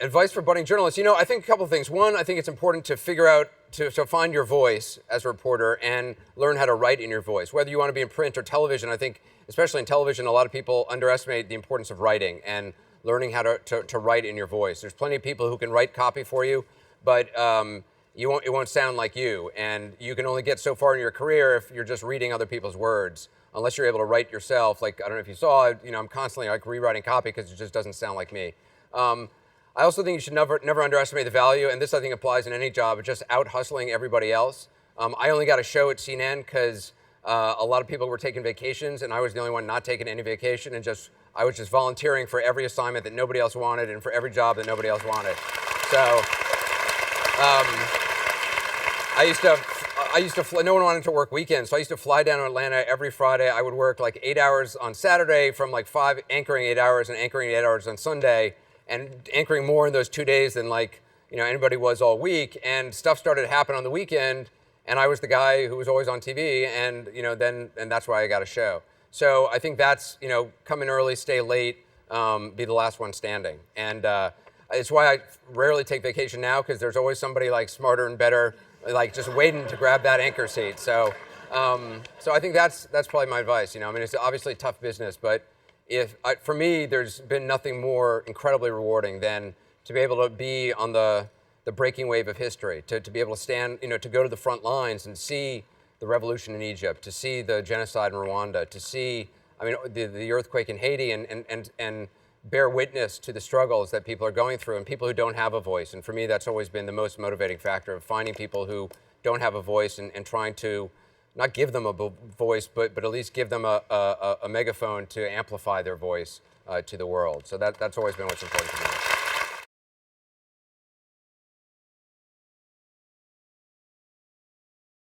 Advice for budding journalists. You know, I think a couple of things. One, I think it's important to figure out, to find your voice as a reporter and learn how to write in your voice. Whether you want to be in print or television, I think, especially in television, a lot of people underestimate the importance of writing and learning how to write in your voice. There's plenty of people who can write copy for you, but it won't sound like you. And you can only get so far in your career if you're just reading other people's words, unless you're able to write yourself. Like, I don't know if you saw, you know, I'm constantly like rewriting copy because it just doesn't sound like me. I also think you should never underestimate the value, and this I think applies in any job, of just out-hustling everybody else. I only got a show at CNN because a lot of people were taking vacations, and I was the only one not taking any vacation, and I was just volunteering for every assignment that nobody else wanted and for every job that nobody else wanted. So I used to fly, no one wanted to work weekends, so I used to fly down to Atlanta every Friday. I would work like 8 hours on Saturday from like 5, anchoring 8 hours, and anchoring 8 hours on Sunday, and anchoring more in those 2 days than like, you know, anybody was all week. And stuff started to happen on the weekend, and I was the guy who was always on TV, and you know, and that's why I got a show. So I think that's, you know, come in early, stay late, be the last one standing. And it's why I rarely take vacation now, because there's always somebody like smarter and better, like just waiting to grab that anchor seat. So I think that's probably my advice. You know, I mean, it's obviously tough business, but for me, there's been nothing more incredibly rewarding than to be able to be on the breaking wave of history, to be able to stand, you know, to go to the front lines and see the revolution in Egypt, to see the genocide in Rwanda, to see, I mean, the earthquake in Haiti, and bear witness to the struggles that people are going through and people who don't have a voice. And for me, that's always been the most motivating factor, of finding people who don't have a voice and trying to not give them a voice, but at least give them a megaphone to amplify their voice to the world. So that's always been what's important to me.